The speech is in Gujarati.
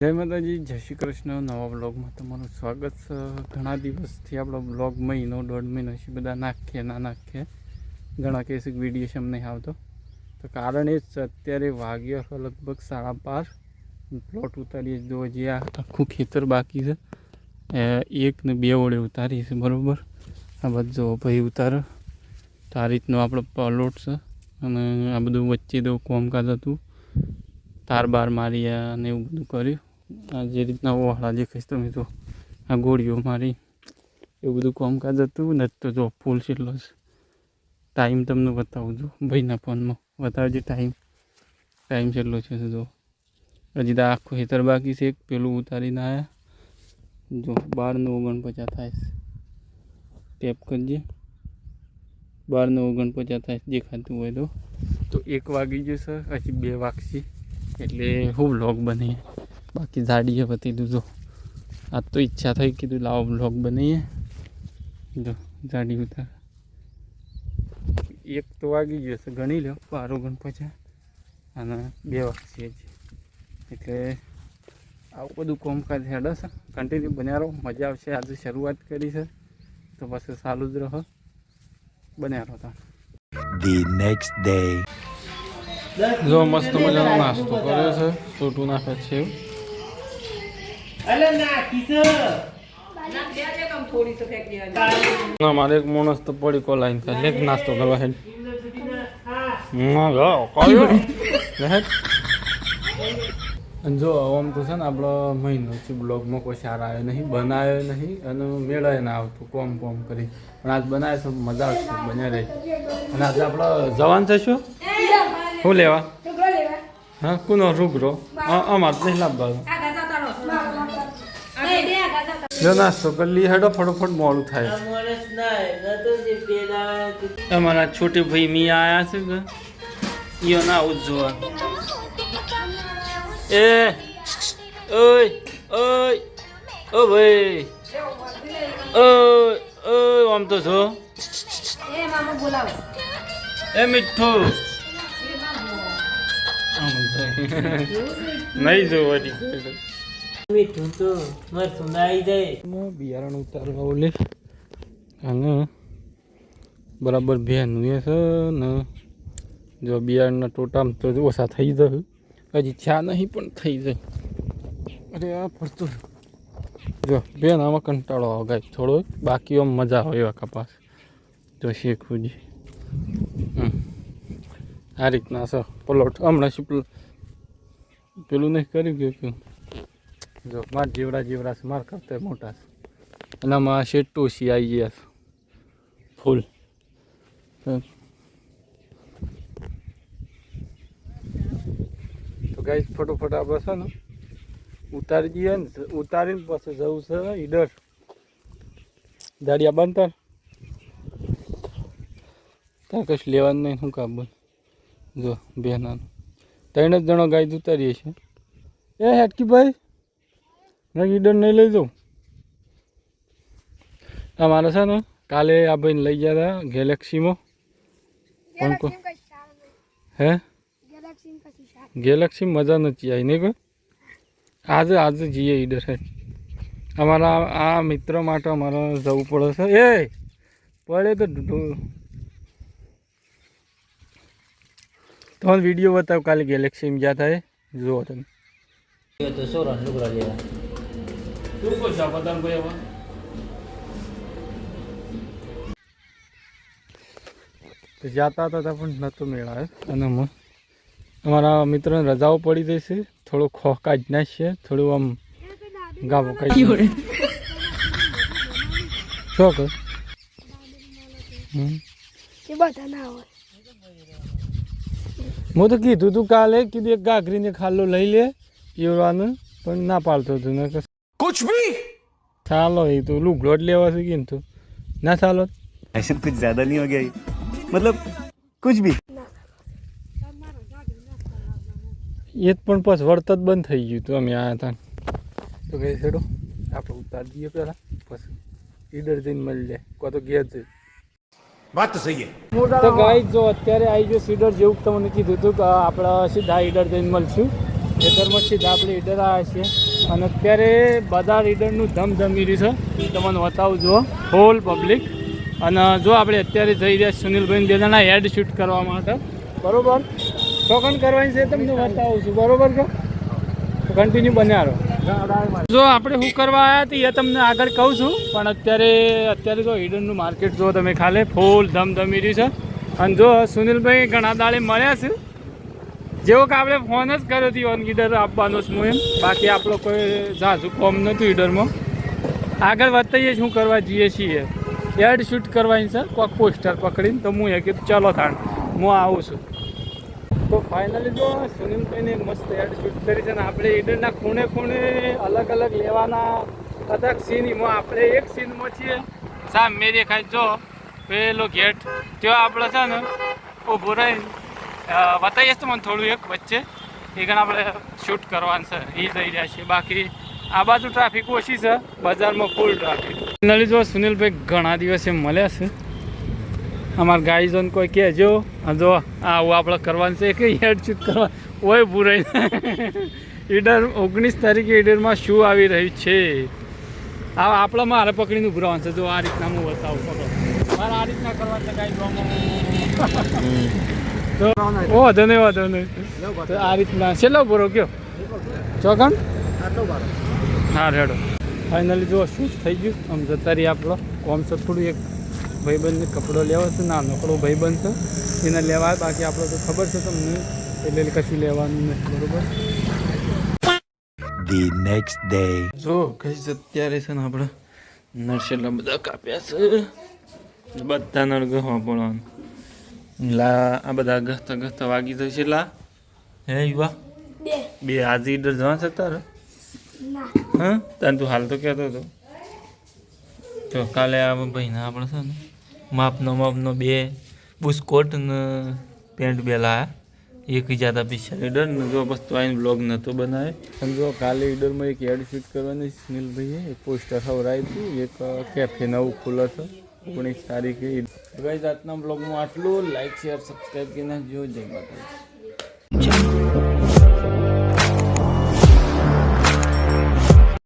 જય માતાજી, જય શ્રી કૃષ્ણ. નવા બ્લોગમાં તમારું સ્વાગત છે. ઘણા દિવસથી આપણો બ્લોગ મહિનો 1.5 મહિનો છે બધા નાખીએ ના નાખીએ, ઘણા કેસ વિડીયો છે એમ નહીં આવતો. તો કારણ એ જ છે, અત્યારે વાગ્યા લગભગ 12:30. પ્લોટ ઉતારીએ જો હજી આ આખું ખેતર બાકી છે. 1 ને 2 વડે ઉતારી છે બરાબર. આ બધું જો ભાઈ ઉતારો તો આ રીતનો આપણો પ્લોટ છે. અને આ બધું વચ્ચે તો કોમકાજ હતું, તાર બાર માર્યા અને એવું બધું કર્યું. આ જે રીતના ઓહળા દેખાઈશ તમે જો, આ ગોળીઓ મારી એવું બધું કામકાજ હતું ને. તો જો ફૂલ છેલ્લો છે. ટાઈમ તમને બતાવું છું ભાઈના ફોનમાં, બતાવજે ટાઈમ છેલ્લો છે. જો હજી તો આખું ખેતર બાકી છે. એક પેલું ઉતારીને આવ્યા જો 12:49 થાય છે. ટેપ કરજે, 12:49 થાય દેખાતું હોય તો 1 વાગી જશે. હજી 2 વાગશે એટલે હું વ્લોગ બનીએ. બાકી ઝાડીએ બધી દીધું. આજ તો ઈચ્છા થઈ કીધું લાવો વ્લોગ બનાવીએ. જો ઝાડી ઉતાર 1 તો વાગી ગયો છે, ગણી લો 12:49 અને 2 વાગશે જ. એટલે આવું બધું કામકાજ હેડે છે. કન્ટિન્યુ બન્યા રહો, મજા આવશે. આજે શરૂઆત કરી છે તો પછી ચાલુ જ રહો, બન્યા રહો. The next day. જો મસ્ત મજાનો નાસ્તો કર્યો છે, છોટું નાખે છે. મારે એક માણસ તો પડી કો લાઈન થાય લેક નાસ્તો કરવા હેડ જો આમ તો છે ને આપણો મહિનો છે બ્લોગમાં કોઈ સારા આવ્યો નહીં, બનાવ્યો નહીં અને મેળાય ના આવતું કોમ કરી. પણ આજ બનાવે છે, મજા આવશે, બન્યા રહે. અને આજે આપણે જવાન થશું શું લેવા? હા કોનો રૂબરો? અમારે નહીં લાવવાનો. જો નાસ્તો કરી લઈએ હેડો, ફટોફટ મોડું થાય. અમારા છોટી ભાઈ મિયા આયા છે કે ઈયો ના આવું જોવા. એ ઓય ઓય ઓ ભાઈ ઓય આમ તો છો એ મીઠું નહીં જોવા મીઠું તો મરતું આવી જાય. બિયારણ ઉતારવા ઓલે અને બરાબર ભેનું એ છે ને. જો બિયારણના ટોટામાં તો ઓછા થઈ જાય, હજી છા નહીં પણ થઈ જાય. અરે આ પડતું જો બેન આમાં કંટાળો આવે ગાય થોડો, બાકી આમ મજા આવે એવા કપાસ. જો શેખુજી આ રીતના છે પ્લોટ. હમણાં શું પેલું નહીં કર્યું ગયું. જો માર જેવડા છે, માર કરતા મોટા છે. અને આમાં શેટોસી આવી ગયા ફૂલ. તો ગાઈસ ફટોફટ આપણે છે ને ઉતારી દઈએ ને, ઉતારીને પછી જવું છે ઈડર દાડિયા બંતર. ત્યાં કશું લેવાનું નહીં, શું કામ બંધ. જો બેના 3 જ જણો ગાય ઉતારીએ છીએ. એ હેટકી ભાઈ ઈડર નહીં લઈ જાઉં. અમારે છે ને કાલે આ ભાઈને લઈ ગયા હતા ગેલેક્સીમાં. પણ હે ગેલેક્સી મજા નથી આવી નહીં કોઈ. આજે જઈએ ઈડર છે. અમારા આ મિત્ર માટે અમારે જવું પડે છે. એ પડે તો તમારે વિડીયો બતાવ કાલે ગેલેક્સીમાં ગયા થાય જુઓ તમે. તો સોરા લુગડા લેવા શું કરશો બતાવ ભાઈ. હવે જતા હતા પણ નહોતો મેળાયો. અને અમારા મિત્રોને રજાઓ પડી ગઈ છે, થોડું ખોખા જ નાખીએ, થોડું આમ ગાવું કઈ શું કર હું તો કીધું તું કાલે, કીધું એક ગાગરીને ખાલો લઈ લે પીવવાનું, પણ ના પાડતો હતું ને कुछ भी ચાલો એ તો લુગડો જ લેવા છે કે તું ના ચાલો. ऐसे कुछ ज्यादा नहीं हो गया ये? मतलब कुछ भी એ પણ પછી વળત જ બંધ થઈ ગયું હતું. અમે આવ્યા હતા તો કઈ છેડો આપણે ઉતારી દઈએ પહેલાં, પછી ઈડર જઈને મળી જાય કો તો ઘેર જઈ. बात तो सही है. તો ગાઈસ જો અત્યારે આવી ગયો સીડર, જેવું તમને કીધું હતું કે આપણે સીધા ઈડર જઈને મળશું. ખેતરમાં સીધા આપણે ઈડર આવ્યા છીએ અને અત્યારે બધા ઈડરનું ધમધમી રહ્યું છે તમને બતાવું જુઓ હોલ પબ્લિક. અને જો આપણે અત્યારે જઈ રહ્યા સુનિલભાઈ બેદાના હેડ શૂટ કરવા માટે, બરોબર ટોકન કરવાની છે તમને બતાવું છું, બરોબર કે કન્ટિન્યુ બન્યા રહો. જો આપણે શું કરવા આવ્યા હતા એ તમને આગળ કહું છું, પણ અત્યારે જો ઈડરનું માર્કેટ જો તમે ખાલી ફૂલ ધમધમી રહ્યું છે. અને જો સુનિલભાઈ ઘણા દાડે મળ્યા છે, જેવો કે આપણે ફોન જ કર્યો હતી ઓન ઈડર આપવાનો છું એમ, બાકી આપણો કોઈ ઝાઝુ કોમ નહોતું ઈડરમાં. આગળ વધતાઈએ શું કરવા જઈએ છીએ, એડ શૂટ કરવાની છે કોઈક પોસ્ટર પકડીને, તો હું એ કીધું ચાલો થાણ હું આવું છું. તો ફાઇનલી જો સુનિલભાઈને મસ્ત એડ શૂટ કરી છે ને આપણે ઈડરના ખૂણે ખૂણે અલગ અલગ લેવાના બધા સીનમાં આપણે એક સીનમાં છીએ. સામે મેરી ખાઈ જો પેલો ગેટ ત્યાં આપણે છે ને ઊભું રહીને બતાવીએ તો મને થોડું એક વચ્ચે એ ગણ આપણે શૂટ કરવાનું છે એ જઈ રહ્યા છીએ. બાકી આ બાજુ ટ્રાફિક ઓછી છે, બજારમાં ફૂલ ટ્રાફિક. ફાઇનલી જો સુનિલભાઈ ઘણા દિવસે મળ્યા છે. અમારા ગાઈઝોને કોઈ કહેજો જો આવું આપણે કરવાનું છે કે હેડ શૂટ કરવા ઓય ભૂરાઈ. ઈડર 19 તારીખે ઈડરમાં શું આવી રહ્યું છે આ આપણે મારે પકડીને ઉભું રહેવાનું છે. જો આ રીતના હું બતાવું, પકડો મારે આ રીતના કરવાનું છે ગાઈઝ. તો વાંધો નહીં તો આ રીતના છેલ્લો પૂરો કયો ચોકણ હા રેડો. ફાઇનલી જો શૂટ થઈ ગયું આમ જતા રહી આપણો કોમ છે. થોડું એક ભાઈબંધને કપડો લેવો છે, નાનકડો ભાઈબંધ છે એને લેવા, બાકી આપણે તો ખબર છે તમને એટલે કશું લેવાનું નથી, બરોબર. The next day. જો કઈ અત્યારે છે ને આપણે નરસેલા બધા કાપ્યા છે, બધા નળગવા પડવાનું લા. આ બધા ગસ્તા વાગી જશે લા. હે યુવા બે આજે ઈડર જવા છે તારે? હા તાન તું હાલ તો કહેતો હતો. તો કાલે આ ભાઈના આપણે છે ને માપનો બે બુસ્કોટ ને પેન્ટ બે લાયા, એક જાતા પિક્ચર ઈડર ને જો બસ તો આઈને બ્લોગ નહોતો બનાવે. સમજો કાલે ઈડરમાં એક એડ શૂટ કરવાની સુનિલભાઈએ એક પોસ્ટર ખવડાવ્યું હતું, એક કેફે નવું ખુલ્લો છે 19 તારીખે. કઈ જાતના બ્લોગમાં આટલું. લાઈક શેર સબસ્ક્રાઈબ કરી નાખજો. જય માતાજી.